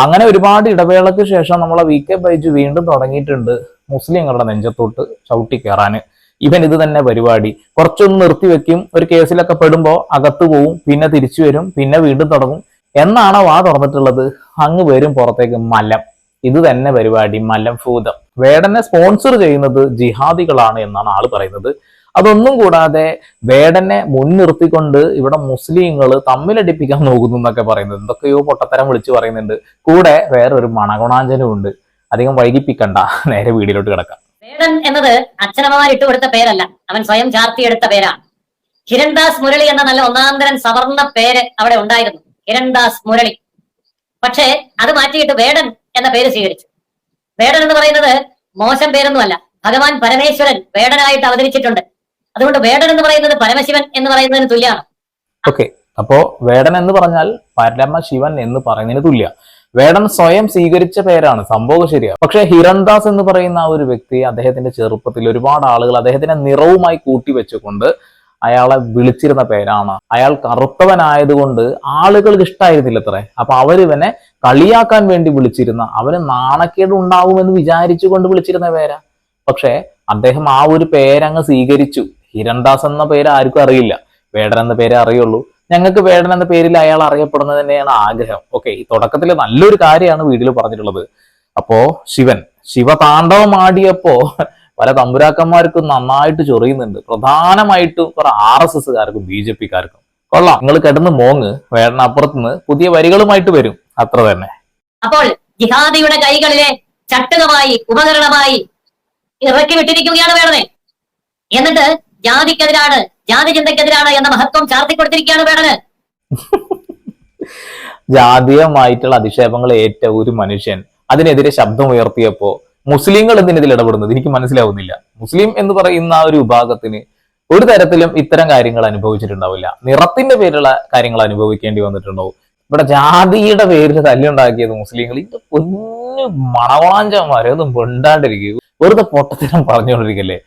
അങ്ങനെ ഒരുപാട് ഇടവേളക്ക് ശേഷം നമ്മളെ വി കെ ബൈജു വീണ്ടും തുടങ്ങിയിട്ടുണ്ട് മുസ്ലിങ്ങളുടെ നെഞ്ചത്തോട്ട് ചവിട്ടി കയറാന്. ഇവൻ ഇത് തന്നെ പരിപാടി. കുറച്ചൊന്ന് നിർത്തിവെക്കും, ഒരു കേസിലൊക്കെ പെടുമ്പോ അകത്ത് പോവും, പിന്നെ തിരിച്ചു വരും, പിന്നെ വീണ്ടും തുടങ്ങും. എന്നാണോ വാ തുറന്നിട്ടുള്ളത് അങ്ങ് വരും പുറത്തേക്ക് മലം. ഇത് തന്നെ പരിപാടി, മലം ഭൂതം. വേടനെ സ്പോൺസർ ചെയ്യുന്നത് ജിഹാദികളാണ് എന്നാണ് ആള് പറയുന്നത്. അതൊന്നും കൂടാതെ വേടനെ മുൻനിർത്തിക്കൊണ്ട് ഇവിടെ മുസ്ലിങ്ങൾ തമ്മിലടിപ്പിക്കാൻ നോക്കുന്നു എന്നൊക്കെ പറയുന്നത്, എന്തൊക്കെയോ പൊട്ടത്തരം വിളിച്ചു പറയുന്നുണ്ട്. കൂടെ വേറൊരു മണഗുണാഞ്ചനും ഉണ്ട്. അധികം വൈകിപ്പിക്കണ്ട, നേരെ വീടിലോട്ട് കിടക്കാം. വേടൻ എന്നത് അച്ഛനമ്മമാർ ഇട്ടുകൊടുത്ത പേരല്ല, അവൻ സ്വയം ചാർത്തിയെടുത്ത പേരാണ്. ഹിരൺദാസ് മുരളി എന്ന നല്ല ഒന്നാന്തരൻ സവർണ പേര് അവിടെ ഉണ്ടായിരുന്നു, ഹിരൺദാസ് മുരളി. പക്ഷേ അത് മാറ്റിയിട്ട് വേടൻ എന്ന പേര് സ്വീകരിച്ചു. വേടൻ എന്ന് പറയുന്നത് മോശം പേരൊന്നുമല്ല, ഭഗവാൻ പരമേശ്വരൻ വേടനായിട്ട് അവതരിച്ചിട്ടുണ്ട്. അതുകൊണ്ട് വേടൻ എന്ന് പറയുന്നത് പരമശിവൻ എന്ന് പറയുന്നതിന് തുല്യമാണ്. ഓക്കെ, അപ്പോ വേടൻ എന്ന് പറഞ്ഞാൽ പരമശിവൻ എന്ന് പറയുന്നതിന് തുല്യ. വേടൻ സ്വയം സ്വീകരിച്ച പേരാണ്, സംഭവം ശരിയാ. പക്ഷെ ഹിരൺദാസ് എന്ന് പറയുന്ന ആ ഒരു വ്യക്തി, അദ്ദേഹത്തിന്റെ ചെറുപ്പത്തിൽ ഒരുപാട് ആളുകൾ അദ്ദേഹത്തിന്റെ നിറവുമായി കൂട്ടിവെച്ചുകൊണ്ട് അയാളെ വിളിച്ചിരുന്ന പേരാണ്. അയാൾ കറുത്തവനായതുകൊണ്ട് ആളുകൾക്ക് ഇഷ്ടമായിരുന്നില്ല അത്രേ. അപ്പൊ അവരിവനെ കളിയാക്കാൻ വേണ്ടി വിളിച്ചിരുന്ന, അവന് നാണക്കേട് ഉണ്ടാവുമെന്ന് വിചാരിച്ചുകൊണ്ട് വിളിച്ചിരുന്ന പേരാ. പക്ഷെ അദ്ദേഹം ആ ഒരു പേരങ്ങ് സ്വീകരിച്ചു. ഹിരൺദാസ് എന്ന പേര് ആർക്കും അറിയില്ല, വേടൻ എന്ന പേരെ അറിയുള്ളൂ. ഞങ്ങൾക്ക് വേടൻ എന്ന പേരിൽ അയാൾ അറിയപ്പെടുന്നത് തന്നെയാണ് ആഗ്രഹം. ഓക്കെ, ഈ തുടക്കത്തിൽ നല്ലൊരു കാര്യമാണ് വീഡിയോയിൽ പറഞ്ഞിട്ടുള്ളത്. അപ്പോ ശിവതാണ്ഡവം ആടിയപ്പോ പല തമ്പുരാക്കന്മാർക്കും നന്നായിട്ട് ചൊറിയുന്നുണ്ട്, പ്രധാനമായിട്ടും കുറെ RSSകാർക്കും BJPക്കാർക്കും. കൊള്ളാം, നിങ്ങൾ കിടന്ന് മോങ്ങ്, വേടനപ്പുറത്തുനിന്ന് പുതിയ വരികളുമായിട്ട് വരും, അത്ര തന്നെ. അപ്പോൾ ജിഹാദിയുടെ കൈകളിലെ ചട്ടുകമായി ഉപകരണമായി ഇറക്കി വിട്ടിരിക്കുകയാണ് വേടനെ. എന്നിട്ട് ജാതിക്കെതിരാണ്, ജാതി ചിന്തക്കെതിരാണ് എന്ന മഹത്വം ചാർത്തിക്കൊടുത്തിരിക്കുകയാണ് വേടന്. ജാതീയമായിട്ടുള്ള അധിക്ഷേപങ്ങൾ ഏറ്റ ഒരു മനുഷ്യൻ അതിനെതിരെ ശബ്ദം ഉയർത്തിയപ്പോ മുസ്ലിങ്ങൾ എന്തിനെതിൽ ഇടപെടുന്നത് എനിക്ക് മനസ്സിലാവുന്നില്ല. മുസ്ലിം എന്ന് പറയുന്ന ആ ഒരു വിഭാഗത്തിന് ഒരു തരത്തിലും ഇത്തരം കാര്യങ്ങൾ അനുഭവിച്ചിട്ടുണ്ടാവില്ല. നിറത്തിന്റെ പേരിലുള്ള കാര്യങ്ങൾ അനുഭവിക്കേണ്ടി വന്നിട്ടുണ്ടാവും. ഇവിടെ ജാതിയുടെ പേരിൽ തല്ലുണ്ടാക്കിയത് മുസ്ലിങ്ങൾ. ഇത് പൊന്നു മണവാഞ്ചന്മാരെ ഒന്നും മിണ്ടാണ്ടിരിക്കുക, വെറുതെ പൊട്ടത്തരം പറഞ്ഞുകൊണ്ടിരിക്കല്ലേ.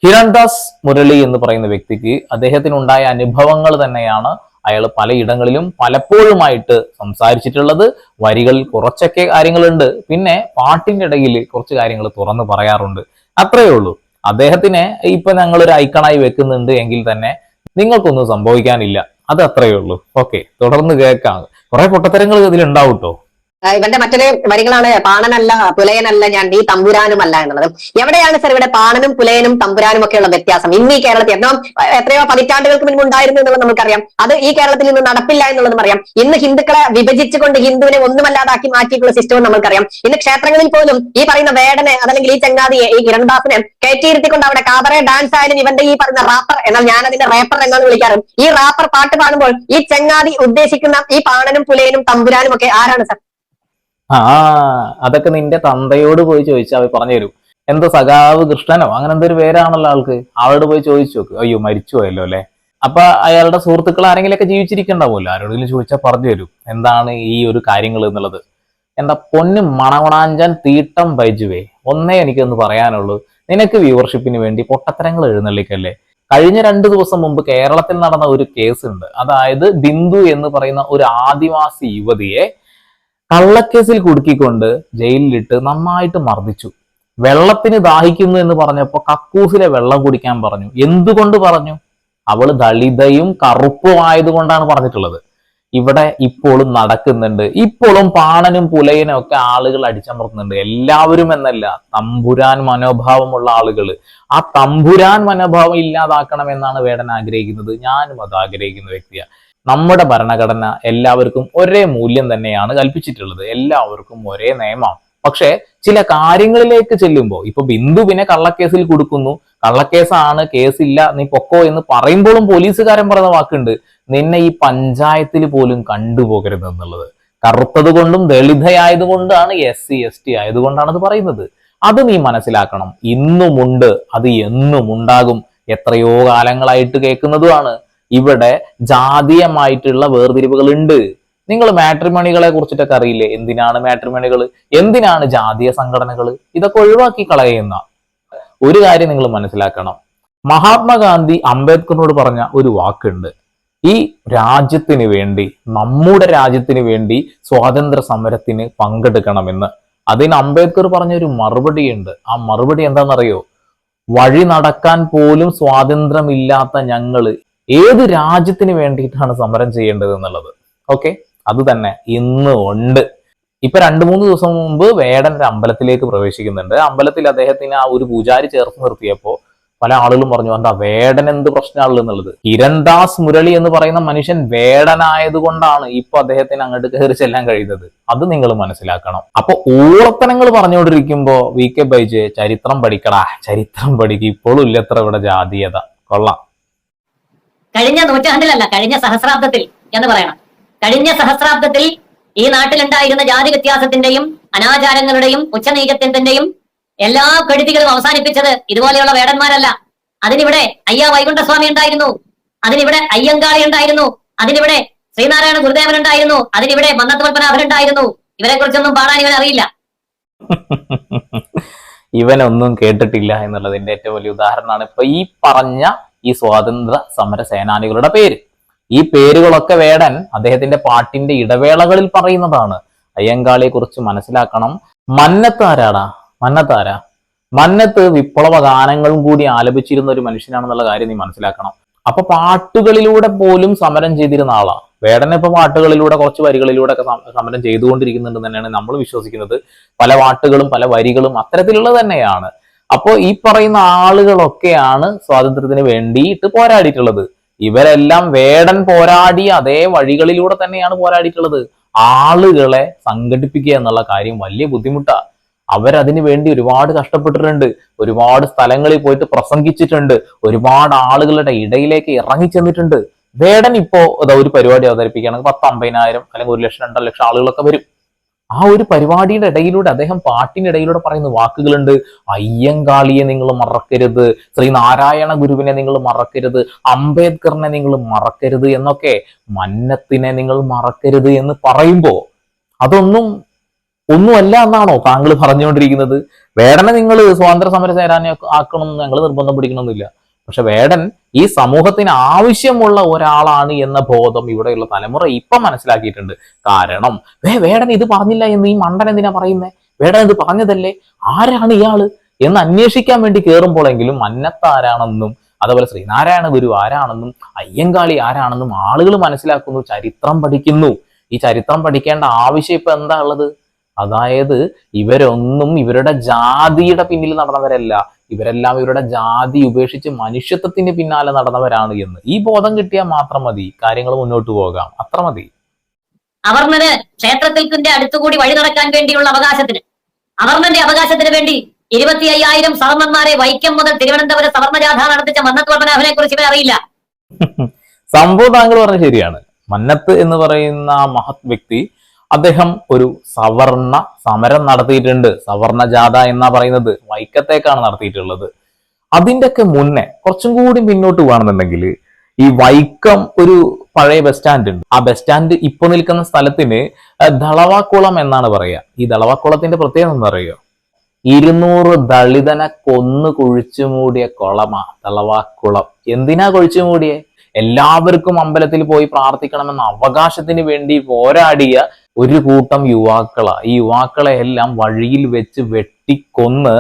ഹിരൺദാസ് മുരളി എന്ന് പറയുന്ന വ്യക്തിക്ക് അദ്ദേഹത്തിനുണ്ടായ അനുഭവങ്ങൾ തന്നെയാണ് അയാൾ പലയിടങ്ങളിലും പലപ്പോഴുമായിട്ട് സംസാരിച്ചിട്ടുള്ളത്. വരികളിൽ കുറച്ചൊക്കെ കാര്യങ്ങളുണ്ട്, പിന്നെ പാട്ടിന്റെ ഇടയിൽ കുറച്ച് കാര്യങ്ങൾ തുറന്നു പറയാറുണ്ട്, അത്രയേ ഉള്ളൂ. അദ്ദേഹത്തിനെ ഇപ്പൊ ഞങ്ങളൊരു ഐക്കണായി വെക്കുന്നുണ്ട് എങ്കിൽ തന്നെ നിങ്ങൾക്കൊന്നും സംഭവിക്കാനില്ല, അത് അത്രയേ ഉള്ളൂ. ഓക്കെ, തുടർന്ന് കേൾക്കാം. കുറെ പൊട്ടത്തരങ്ങൾ ഇതിലുണ്ടാവും കേട്ടോ. ഇവന്റെ മറ്റൊരു വരികളാണ്, പാണനല്ല പുലയനല്ല ഞാൻ, നീ തമ്പുരാനുമല്ല എന്നുള്ളത്. എവിടെയാണ് സർ ഇവിടെ പാണനും പുലയനും തമ്പുരാനും ഒക്കെയുള്ള വ്യത്യാസം? ഇന്ന് ഈ കേരളത്തിൽ എത്രയോ പതിറ്റാണ്ടുകൾക്ക് മുൻപ് ഉണ്ടായിരുന്നു എന്നുള്ളത് നമുക്കറിയാം. അത് ഈ കേരളത്തിൽ ഇന്ന് നടപ്പില്ല എന്നുള്ളതും അറിയാം. ഇന്ന് ഹിന്ദുക്കളെ വിഭജിച്ചുകൊണ്ട് ഹിന്ദുവിനെ ഒന്നുമല്ലാതാക്കി മാറ്റിയിട്ടുള്ള സിസ്റ്റവും നമുക്കറിയാം. ഇന്ന് ക്ഷേത്രങ്ങളിൽ പോലും ഈ പറയുന്ന വേടനെ അതല്ലെങ്കിൽ ഈ ചങ്ങാതിയെ, ഈ ഹിരൺദാസിനെ കയറ്റിയിരുത്തിക്കൊണ്ട് അവിടെ കാബറെ ഡാൻസ് ആയാലും ഇവന്റെ ഈ പറയുന്ന റാപ്പർ, എന്നാൽ ഞാൻ അതിന്റെ റാപ്പർ എന്നാണ് വിളിക്കാറ്, ഈ റാപ്പർ പാട്ട് പാടുമ്പോൾ ഈ ചങ്ങാതി ഉദ്ദേശിക്കുന്ന ഈ പാണനും പുലയനും തമ്പുരാനും ഒക്കെ ആരാണ് സർ? അതൊക്കെ നിന്റെ തന്തയോട് പോയി ചോദിച്ചാൽ അവർ പറഞ്ഞു തരും. എന്തോ സഖാവ് കൃഷ്ണനോ അങ്ങനെ എന്തൊരു പേരാണല്ലോ ആൾക്ക്, അവളോട് പോയി ചോദിച്ചു നോക്ക്. അയ്യോ മരിച്ചു പോയല്ലോ അല്ലെ. അപ്പൊ അയാളുടെ സുഹൃത്തുക്കൾ ആരെങ്കിലൊക്കെ ജീവിച്ചിരിക്കണ്ടാവുമല്ലോ, ആരോടെങ്കിലും ചോദിച്ചാൽ പറഞ്ഞു തരും എന്താണ് ഈ ഒരു കാര്യങ്ങൾ എന്നുള്ളത്. എന്താ പൊന്ന് മണവണാഞ്ചൻ തീട്ടം ബൈജുവേ, ഒന്നേ എനിക്കൊന്ന് പറയാനുള്ളൂ, നിനക്ക് വ്യൂവർഷിപ്പിന് വേണ്ടി പൊട്ടത്തരങ്ങൾ എഴുന്നള്ളിക്കല്ലേ. കഴിഞ്ഞ 2 ദിവസം മുമ്പ് കേരളത്തിൽ നടന്ന ഒരു കേസ് ഉണ്ട്. അതായത് ബിന്ദു എന്ന് പറയുന്ന ഒരു ആദിവാസി യുവതിയെ കള്ളക്കേസിൽ കുടുക്കിക്കൊണ്ട് ജയിലിലിട്ട് നന്നായിട്ട് മർദ്ദിച്ചു. വെള്ളത്തിന് ദാഹിക്കുന്നു എന്ന് പറഞ്ഞപ്പോ കക്കൂസിലെ വെള്ളം കുടിക്കാൻ പറഞ്ഞു. എന്തുകൊണ്ട് പറഞ്ഞു? അവള് ദളിതയും കറുപ്പും ആയതുകൊണ്ടാണ് പറഞ്ഞിട്ടുള്ളത്. ഇവിടെ ഇപ്പോഴും നടക്കുന്നുണ്ട്. ഇപ്പോഴും പാണനും പുലയനും ഒക്കെ ആളുകൾ അടിച്ചമർത്തുന്നുണ്ട്. എല്ലാവരും എന്നല്ല, തമ്പുരാൻ മനോഭാവമുള്ള ആളുകൾ. ആ തമ്പുരാൻ മനോഭാവം ഇല്ലാതാക്കണമെന്നാണ് വേടൻ ആഗ്രഹിക്കുന്നത്. ഞാനും അത് ആഗ്രഹിക്കുന്ന വ്യക്തിയാണ്. നമ്മുടെ ഭരണഘടന എല്ലാവർക്കും ഒരേ മൂല്യം തന്നെയാണ് കൽപ്പിച്ചിട്ടുള്ളത്, എല്ലാവർക്കും ഒരേ നിയമം. പക്ഷെ ചില കാര്യങ്ങളിലേക്ക് ചെല്ലുമ്പോൾ, ഇപ്പൊ ബിന്ദുവിനെ കള്ളക്കേസിൽ കൊടുക്കുന്നു, കള്ളക്കേസാണ്, കേസില്ല, നീ പൊക്കോ എന്ന് പറയുമ്പോഴും പോലീസുകാരൻ പറയുന്ന വാക്കുണ്ട്, നിന്നെ ഈ പഞ്ചായത്തിൽ പോലും കണ്ടുപോകരുത് എന്നുള്ളത്. കറുത്തത് കൊണ്ടും ദളിതയായതുകൊണ്ടാണ്, SC ST ആയതുകൊണ്ടാണ് അത് പറയുന്നത്. അത് നീ മനസ്സിലാക്കണം. ഇന്നുമുണ്ട്, അത് എന്നും ഉണ്ടാകും, എത്രയോ കാലങ്ങളായിട്ട് കേൾക്കുന്നതുമാണ്. ഇവിടെ ജാതീയമായിട്ടുള്ള വേർതിരിവുകൾ ഉണ്ട്. നിങ്ങൾ മാട്രിമണികളെ കുറിച്ചിട്ടൊക്കെ അറിയില്ലേ? എന്തിനാണ് മാട്രിമണികൾ, എന്തിനാണ് ജാതീയ സംഘടനകൾ? ഇതൊക്കെ ഒഴിവാക്കി കളയുന്ന ഒരു കാര്യം നിങ്ങൾ മനസ്സിലാക്കണം. മഹാത്മാഗാന്ധി അംബേദ്കറിനോട് പറഞ്ഞ ഒരു വാക്കുണ്ട്, ഈ രാജ്യത്തിന് വേണ്ടി, നമ്മുടെ രാജ്യത്തിന് വേണ്ടി സ്വാതന്ത്ര്യ സമരത്തിന് പങ്കെടുക്കണമെന്ന്. അതിന് അംബേദ്കർ പറഞ്ഞൊരു മറുപടിയുണ്ട്. ആ മറുപടി എന്താണെന്നറിയോ? വഴി നടക്കാൻ പോലും സ്വാതന്ത്ര്യമില്ലാത്ത ഞങ്ങള് ഏത് രാജ്യത്തിന് വേണ്ടിയിട്ടാണ് സമരം ചെയ്യേണ്ടത് എന്നുള്ളത്. ഓക്കെ, അത് തന്നെ ഇന്ന് ഉണ്ട്. ഇപ്പൊ 2-3 ദിവസം മുമ്പ് വേടൻ ഒരു അമ്പലത്തിലേക്ക് പ്രവേശിക്കുന്നുണ്ട്. അമ്പലത്തിൽ അദ്ദേഹത്തിന് ആ ഒരു പൂജാരി ചേർത്ത് നിർത്തിയപ്പോ പല ആളുകളും പറഞ്ഞു, എന്താ വേടൻ എന്ത് പ്രശ്നമാണല്ലോ എന്നുള്ളത്. കിരൺദാസ് മുരളി എന്ന് പറയുന്ന മനുഷ്യൻ വേടനായത് കൊണ്ടാണ് ഇപ്പൊ അദ്ദേഹത്തിന് അങ്ങോട്ട് കയറി ചെല്ലാൻ കഴിയുന്നത്. അത് നിങ്ങൾ മനസ്സിലാക്കണം. അപ്പൊ ഊളത്തനങ്ങൾ പറഞ്ഞുകൊണ്ടിരിക്കുമ്പോ വി കെ ബൈജെ ചരിത്രം പഠിക്കടാ, ചരിത്രം പഠിക്കും. ഇപ്പോഴും ഇല്ലത്ര ഇവിടെ ജാതീയത. കൊള്ളാം. കഴിഞ്ഞ നൂറ്റാണ്ടിലല്ല, കഴിഞ്ഞ സഹസ്രാബ്ദത്തിൽ എന്ന് പറയണം. കഴിഞ്ഞ സഹസ്രാബ്ദത്തിൽ ഈ നാട്ടിലുണ്ടായിരുന്ന ജാതി വ്യത്യാസത്തിന്റെയും അനാചാരങ്ങളുടെയും ഉച്ചനീചത്വത്തിന്റെയും എല്ലാ കെടുതികളും അവസാനിപ്പിച്ചത് ഇതുപോലെയുള്ള വേടന്മാരല്ല. അതിനിവിടെ അയ്യ വൈകുണ്ഠസ്വാമി ഉണ്ടായിരുന്നു, അതിനിവിടെ അയ്യങ്കാളി ഉണ്ടായിരുന്നു, അതിനിവിടെ ശ്രീനാരായണ ഗുരുദേവൻ ഉണ്ടായിരുന്നു, അതിനിവിടെ മന്നത്ത് പത്മനാഭൻ ഉണ്ടായിരുന്നു. ഇവരെ കുറിച്ചൊന്നും പാടാൻ ഇവൻ അറിയില്ല. ഇവനൊന്നും കേട്ടിട്ടില്ല എന്നുള്ളതിന്റെ ഏറ്റവും വലിയ ഉദാഹരണമാണ് ഇപ്പൊ ഈ പറഞ്ഞ ഈ സ്വാതന്ത്ര്യ സമര സേനാനികളുടെ പേര്. ഈ പേരുകളൊക്കെ വേടൻ അദ്ദേഹത്തിന്റെ പാട്ടിന്റെ ഇടവേളകളിൽ പറയുന്നതാണ്. അയ്യങ്കാളിയെ കുറിച്ച് മനസ്സിലാക്കണം. മന്നത്ത് ആരാടാ? മന്നത്താരാ? മന്നത്ത് വിപ്ലവ ഗാനങ്ങളും കൂടി ആലപിച്ചിരുന്ന ഒരു മനുഷ്യനാണെന്നുള്ള കാര്യം നീ മനസ്സിലാക്കണം. അപ്പൊ പാട്ടുകളിലൂടെ പോലും സമരം ചെയ്തിരുന്ന ആളാ വേടൻ. ഇപ്പൊ പാട്ടുകളിലൂടെ കുറച്ച് വരികളിലൂടെ ഒക്കെ സമരം ചെയ്തുകൊണ്ടിരിക്കുന്നുണ്ട് തന്നെയാണ് നമ്മൾ വിശ്വസിക്കുന്നത്. പല പാട്ടുകളും പല വരികളും അത്തരത്തിലുള്ളത് തന്നെയാണ്. അപ്പോ ഈ പറയുന്ന ആളുകളൊക്കെയാണ് സ്വാതന്ത്ര്യത്തിന് വേണ്ടിയിട്ട് പോരാടിയിട്ടുള്ളത്. ഇവരെല്ലാം വേടൻ പോരാടിയ അതേ വഴികളിലൂടെ തന്നെയാണ് പോരാടിയിട്ടുള്ളത്. ആളുകളെ സംഘടിപ്പിക്കുക എന്നുള്ള കാര്യം വലിയ ബുദ്ധിമുട്ടാണ്. അവരതിനു വേണ്ടി ഒരുപാട് കഷ്ടപ്പെട്ടിട്ടുണ്ട്, ഒരുപാട് സ്ഥലങ്ങളിൽ പോയിട്ട് പ്രസംഗിച്ചിട്ടുണ്ട്, ഒരുപാട് ആളുകളുടെ ഇടയിലേക്ക് ഇറങ്ങി ചെന്നിട്ടുണ്ട്. വേടൻ ഇപ്പോ ഒരു പരിപാടി അവതരിപ്പിക്കുകയാണെങ്കിൽ 10-50,000 അല്ലെങ്കിൽ 1,00,000 2,00,000 ആളുകളൊക്കെ വരും. ആ ഒരു പരിപാടിയുടെ ഇടയിലൂടെ അദ്ദേഹം പാട്ടിന്റെ ഇടയിലൂടെ പറയുന്ന വാക്കുകളുണ്ട്. അയ്യങ്കാളിയെ നിങ്ങൾ മറക്കരുത്, ശ്രീനാരായണ ഗുരുവിനെ നിങ്ങൾ മറക്കരുത്, അംബേദ്കറിനെ നിങ്ങൾ മറക്കരുത് എന്നൊക്കെ, മന്നത്തിനെ നിങ്ങൾ മറക്കരുത് എന്ന് പറയുമ്പോ ഒന്നുമല്ല എന്നാണോ താങ്കൾ പറഞ്ഞുകൊണ്ടിരിക്കുന്നത്? വേടനെ നിങ്ങൾ സ്വാതന്ത്ര്യ സമര സേനാനി ആക്കണം എന്ന് ഞങ്ങൾ നിർബന്ധം പിടിക്കണമെന്നില്ല. പക്ഷെ വേടൻ ഈ സമൂഹത്തിന് ആവശ്യമുള്ള ഒരാളാണ് എന്ന ബോധം ഇവിടെയുള്ള തലമുറ ഇപ്പൊ മനസ്സിലാക്കിയിട്ടുണ്ട്. കാരണം വേടൻ ഇത് പറഞ്ഞില്ല എന്ന് ഈ മണ്ടൻ എന്തിനാ പറയുന്നേ? വേടൻ ഇത് പറഞ്ഞതല്ലേ, ആരാണ് ഇയാള് എന്ന് അന്വേഷിക്കാൻ വേണ്ടി കയറുമ്പോഴെങ്കിലും മന്നത്ത് ആരാണെന്നും അതുപോലെ ശ്രീനാരായണ ഗുരു ആരാണെന്നും അയ്യങ്കാളി ആരാണെന്നും ആളുകൾ മനസ്സിലാക്കുന്നു, ചരിത്രം പഠിക്കുന്നു. ഈ ചരിത്രം പഠിക്കേണ്ട ആവശ്യം ഇപ്പൊ എന്താ ഉള്ളത്? അതായത് ഇവരൊന്നും ഇവരുടെ ജാതിയുടെ പിന്നിൽ നടന്നവരല്ല, ഇവരെല്ലാം ഇവരുടെ ജാതി ഉപേക്ഷിച്ച് മനുഷ്യത്വത്തിന് പിന്നാലെ നടന്നവരാണ് എന്ന് ഈ ബോധം കിട്ടിയാൽ മാത്രം മതി കാര്യങ്ങൾ മുന്നോട്ട് പോകാം. അത്ര മതി. അവർണന് ക്ഷേത്രത്തിന്റെ അടുത്തുകൂടി വഴി നടക്കാൻ വേണ്ടിയുള്ള അവകാശത്തിന്, അവർണന്റെ അവകാശത്തിന് വേണ്ടി 25,000 സവർണന്മാരെ വൈക്കം മുതൽ തിരുവനന്തപുരം സവർണജാഥ നടത്തിച്ച മന്നത്ത് പത്മനാഭനെ കുറിച്ച് ഇവർ അറിയില്ല. സംഭവം താങ്കൾ പറഞ്ഞ ശരിയാണ്. മന്നത്ത് എന്ന് പറയുന്ന മഹത് വ്യക്തി അദ്ദേഹം ഒരു സവർണ സമരം നടത്തിയിട്ടുണ്ട്. സവർണ ജാഥ എന്നാ പറയുന്നത് വൈക്കത്തേക്കാണ് നടത്തിയിട്ടുള്ളത്. അതിൻ്റെയൊക്കെ മുന്നേ കുറച്ചും കൂടി മുന്നോട്ട് പോകണമെന്നുണ്ടെങ്കിൽ ഈ വൈക്കം ഒരു പഴയ ബസ് സ്റ്റാൻഡ് ഉണ്ട്. ആ ബസ് സ്റ്റാൻഡ് ഇപ്പൊ നിൽക്കുന്ന സ്ഥലത്തിന് ദളവാക്കുളം എന്നാണ് പറയുക. ഈ ദളവാക്കുളത്തിന്റെ പ്രത്യേകത എന്താ പറയുക? 200 ദളിതനെ കൊന്നു കുഴിച്ചു മൂടിയ കുളമാ ദളവാക്കുളം. എന്തിനാ കുഴിച്ചു മൂടിയേ? എല്ലാവർക്കും അമ്പലത്തിൽ പോയി പ്രാർത്ഥിക്കണമെന്ന അവകാശത്തിന് വേണ്ടി പോരാടിയ ഒരു കൂട്ടം യുവാക്കളാ. ഈ യുവാക്കളെ എല്ലാം വഴിയിൽ വെച്ച് വെട്ടിക്കൊന്ന്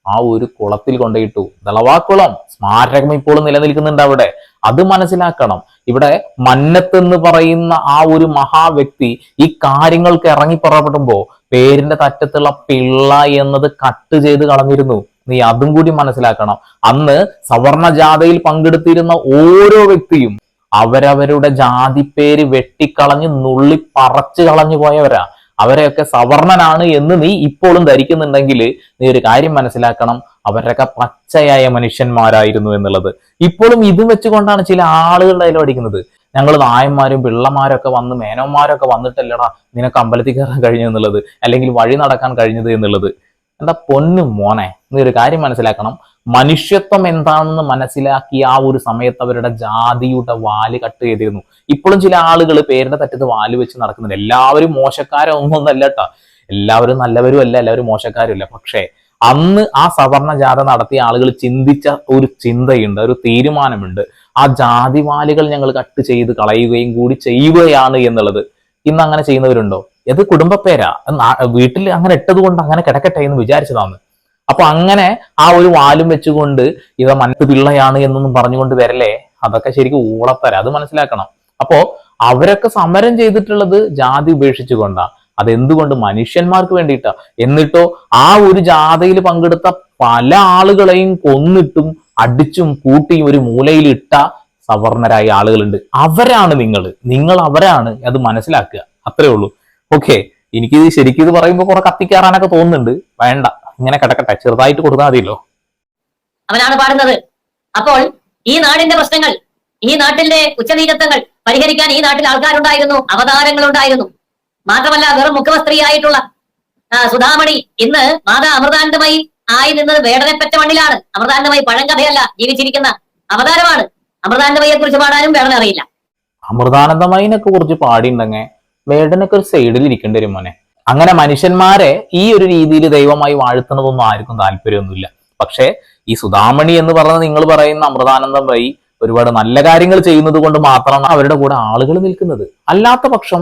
ആ ഒരു കുളത്തിൽ കൊണ്ടുപോയിട്ടു. ദളവാക്കുളം സ്മാരകം ഇപ്പോഴും നിലനിൽക്കുന്നുണ്ട് അവിടെ. അത് മനസ്സിലാക്കണം. ഇവിടെ മന്നത്ത് എന്ന് പറയുന്ന ആ ഒരു മഹാവ്യക്തി ഈ കാര്യങ്ങൾക്ക് ഇറങ്ങി പുറപ്പെടുമ്പോ പേരിന്റെ തറ്റത്തുള്ള പിള്ള എന്നത് കട്ട് ചെയ്ത് കളഞ്ഞിരുന്നു. നീ അതും കൂടി മനസ്സിലാക്കണം. അന്ന് സവർണ ജാഥയിൽ പങ്കെടുത്തിരുന്ന ഓരോ വ്യക്തിയും അവരവരുടെ ജാതി പേര് വെട്ടിക്കളഞ്ഞ് നുള്ളി പറച്ചു കളഞ്ഞു പോയവരാ. അവരെയൊക്കെ സവർണനാണ് എന്ന് നീ ഇപ്പോഴും ധരിക്കുന്നുണ്ടെങ്കിൽ നീ ഒരു കാര്യം മനസ്സിലാക്കണം, അവരൊക്കെ പച്ചയായ മനുഷ്യന്മാരായിരുന്നു എന്നുള്ളത്. ഇപ്പോഴും ഇതും വെച്ചുകൊണ്ടാണ് ചില ആളുകളുടെ അതിൽ പഠിക്കുന്നത്. ഞങ്ങൾ നായന്മാരും പിള്ളമാരൊക്കെ വന്ന് മേനോന്മാരൊക്കെ വന്നിട്ടല്ലടാ നിനക്ക് അമ്പലത്തിൽ കയറാൻ കഴിഞ്ഞു എന്നുള്ളത്, അല്ലെങ്കിൽ വഴി നടക്കാൻ കഴിഞ്ഞത് എന്നുള്ളത്. എന്താ പൊന്നു മോനെ, നീ ഒരു കാര്യം മനസ്സിലാക്കണം. മനുഷ്യത്വം എന്താണെന്ന് മനസ്സിലാക്കി ആ ഒരു സമയത്ത് അവരുടെ ജാതിയുടെ വാല് കട്ട് ചെയ്തിരുന്നു. ഇപ്പോഴും ചില ആളുകൾ പേരിന്റെ തറ്റത്ത് വാല് വെച്ച് നടക്കുന്നുണ്ട്. എല്ലാവരും മോശക്കാരൊന്നല്ല കേട്ടോ, എല്ലാവരും നല്ലവരും അല്ല, എല്ലാവരും മോശക്കാരും അല്ല. പക്ഷേ അന്ന് ആ സവർണ ജാഥ നടത്തിയ ആളുകൾ ചിന്തിച്ച ഒരു ചിന്തയുണ്ട്, ഒരു തീരുമാനമുണ്ട്. ആ ജാതിവാലികൾ ഞങ്ങൾ കട്ട് ചെയ്ത് കളയുകയും കൂടി ചെയ്യുകയാണ് എന്നുള്ളത്. ഇന്ന് അങ്ങനെ ചെയ്യുന്നവരുണ്ടോ? ഇത് കുടുംബ പേരാ, വീട്ടിൽ അങ്ങനെ ഇട്ടത് കൊണ്ട് അങ്ങനെ കിടക്കട്ടെ എന്ന് വിചാരിച്ചതാണ്. അപ്പൊ അങ്ങനെ ആ ഒരു വാലും വെച്ചുകൊണ്ട് ഇവ മനസ്സ് പിള്ളയാണ് എന്നൊന്നും പറഞ്ഞുകൊണ്ട് വരല്ലേ, അതൊക്കെ ശരിക്കും ഊളത്തര, അത് മനസ്സിലാക്കണം. അപ്പോ അവരൊക്കെ സമരം ചെയ്തിട്ടുള്ളത് ജാതി ഉപേക്ഷിച്ചുകൊണ്ടാ. അതെന്തുകൊണ്ട്? മനുഷ്യന്മാർക്ക് വേണ്ടിയിട്ടാ. എന്നിട്ടോ ആ ഒരു ജാഥയിൽ പങ്കെടുത്ത പല ആളുകളെയും കൊന്നിട്ടും അടിച്ചും കൂട്ടിയും ഒരു മൂലയിൽ ഇട്ട സവർണരായ ആളുകളുണ്ട്. അവരാണ് നിങ്ങൾ അവരാണ്, അത് മനസ്സിലാക്കുക. അത്രേ ഉള്ളൂ. ഓക്കെ, എനിക്ക് ശരിക്കും ഇത് പറയുമ്പോൾ കുറെ കത്തിക്കയറാനൊക്കെ തോന്നുന്നുണ്ട്. വേണ്ട, ഇങ്ങനെ കിടക്കട്ടെ, ചെറുതായിട്ട് കൊടുത്താൽ മതിയല്ലോ. അവനാണ് പാടുന്നത്. അപ്പോൾ ഈ നാടിന്റെ പ്രശ്നങ്ങൾ, ഈ നാട്ടിലെ ഉച്ചനീചത്വങ്ങൾ പരിഹരിക്കാൻ ഈ നാട്ടിൽ ആൾക്കാരുണ്ടായിരുന്നു, അവതാരങ്ങളുണ്ടായിരുന്നു. മാത്രമല്ല വെറും മുഖവസ്ത്രീയായിട്ടുള്ള സുധാമണി ഇന്ന് മാതാ അമൃതാനന്ദമയി ആയി നിന്നത് വേടനെ പെറ്റ മണ്ണിലാണ്. അമൃതാനന്ദമയി പഴങ്കഥയല്ല, ജീവിച്ചിരിക്കുന്ന അവതാരമാണ്. അമൃതാനന്ദമയെ കുറിച്ച് പാടാനും വേടനെ അറിയില്ല. അമൃതാനന്ദമയിനൊക്കെ കുറിച്ച് പാടിയുണ്ടെങ്കിൽ വേടനൊക്കെ ഒരു സൈഡിൽ ഇരിക്കേണ്ടി വരും മോനെ. അങ്ങനെ മനുഷ്യന്മാരെ ഈ ഒരു രീതിയിൽ ദൈവമായി വാഴ്ത്തുന്നതൊന്നും ആർക്കും താല്പര്യമൊന്നുമില്ല. പക്ഷേ ഈ സുധാമണി എന്ന് പറഞ്ഞത് നിങ്ങൾ പറയുന്ന അമൃതാനന്ദമയി ഒരുപാട് നല്ല കാര്യങ്ങൾ ചെയ്യുന്നത് കൊണ്ട് മാത്രമാണ് അവരുടെ കൂടെ ആളുകൾ നിൽക്കുന്നത്. അല്ലാത്ത പക്ഷം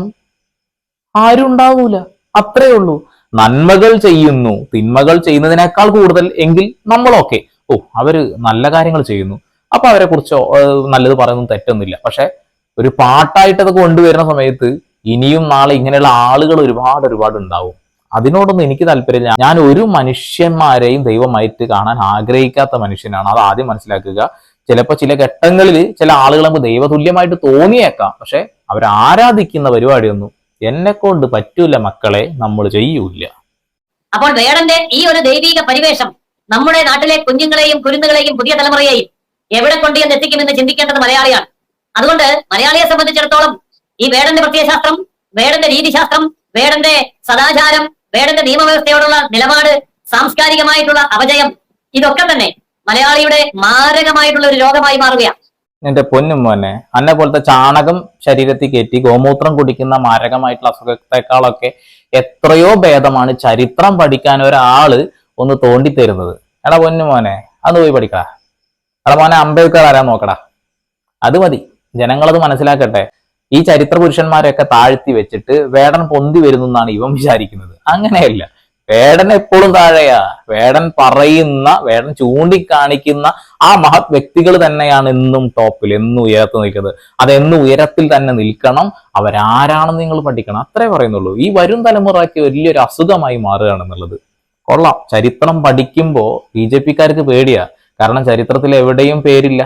ആരും ഉണ്ടാവൂല. അത്രേ ഉള്ളൂ. നന്മകൾ ചെയ്യുന്നു, തിന്മകൾ ചെയ്യുന്നതിനേക്കാൾ കൂടുതൽ എങ്കിൽ നമ്മളൊക്കെ അവര് നല്ല കാര്യങ്ങൾ ചെയ്യുന്നു, അപ്പൊ അവരെ കുറിച്ച് നല്ലത് പറയുന്നത് തെറ്റൊന്നുമില്ല. പക്ഷെ ഒരു പാട്ടായിട്ട് അത് കൊണ്ടുവരുന്ന സമയത്ത് ഇനിയും നാളെ ഇങ്ങനെയുള്ള ആളുകൾ ഒരുപാട് ഉണ്ടാവും. അതിനോടൊന്നും എനിക്ക് താല്പര്യമില്ല. ഞാൻ ഒരു മനുഷ്യന്മാരെയും ദൈവമായിട്ട് കാണാൻ ആഗ്രഹിക്കാത്ത മനുഷ്യനാണ്. അത് ആദ്യം മനസ്സിലാക്കുക. ചിലപ്പോൾ ചില ഘട്ടങ്ങളിൽ ചില ആളുകൾ നമുക്ക് ദൈവതുല്യമായിട്ട് തോന്നിയേക്കാം. പക്ഷെ അവരാരാധിക്കുന്ന പരിപാടിയൊന്നും എന്നെ കൊണ്ട് പറ്റൂല മക്കളെ, നമ്മൾ ചെയ്യൂല. അപ്പോൾ വേടന്റെ ഈ ഒരു ദൈവിക പരിവേഷം നമ്മുടെ നാട്ടിലെ കുഞ്ഞുങ്ങളെയും കുരുന്നുകളെയും പുതിയ തലമുറയെയും എവിടെ കൊണ്ടുവന്ന് എത്തിക്കുമെന്ന് ചിന്തിക്കേണ്ടത് മലയാളിയാണ്. അതുകൊണ്ട് മലയാളിയെ സംബന്ധിച്ചിടത്തോളം ഈ വേടന്റെ പ്രത്യയശാസ്ത്രം, വേടന്റെ രീതിശാസ്ത്രം, വേടന്റെ സദാചാരം, വേടന്റെ നിയമവ്യവസ്ഥയോടുള്ള നിലപാട്, സാംസ്കാരികമായിട്ടുള്ള അപജയം, ഇതൊക്കെ തന്നെ മലയാളിയുടെ മാരകമായിട്ടുള്ള ഒരു രോഗമായി മാറുകയാണ്. എന്റെ പൊന്നും മോനെ, അന്നെ പോലത്തെ ചാണകം ശരീരത്തിൽ കയറ്റി ഗോമൂത്രം കുടിക്കുന്ന മാരകമായിട്ടുള്ള അസുഖത്തെക്കാളൊക്കെ എത്രയോ ഭേദമാണ് ചരിത്രം പഠിക്കാൻ ഒരാള് ഒന്ന് തോണ്ടിത്തരുന്നത്. എടാ പൊന്നു മോനെ, അത് പോയി പഠിക്കടാ. എടാ മോനെ, അംബേദ്കർ ആരാ നോക്കടാ. അത് മതി, ജനങ്ങളത് മനസ്സിലാക്കട്ടെ. ഈ ചരിത്ര പുരുഷന്മാരെയൊക്കെ താഴ്ത്തി വെച്ചിട്ട് വേടൻ പൊന്തി വരുന്നു എന്നാണ് ഇവൻ വിചാരിക്കുന്നത്. അങ്ങനെയല്ല, വേടൻ എപ്പോഴും താഴെയാ. വേടൻ പറയുന്ന, വേടൻ ചൂണ്ടിക്കാണിക്കുന്ന ആ മഹത് വ്യക്തികൾ തന്നെയാണ് എന്നും ടോപ്പിൽ, എന്നും ഉയരത്ത് നിൽക്കുന്നത്. അതെന്നും ഉയരത്തിൽ തന്നെ നിൽക്കണം. അവരാരാണെന്ന് നിങ്ങൾ പഠിക്കണം. അത്രേ പറയുന്നുള്ളൂ. ഈ വരും തലമുറയ്ക്ക് വലിയൊരു അസുഖമായി മാറുകയാണെന്നുള്ളത്. കൊള്ളാം. ചരിത്രം പഠിക്കുമ്പോൾ BJP-ക്കാർക്ക് പേടിയാ. കാരണം ചരിത്രത്തിൽ എവിടെയും പേരില്ല.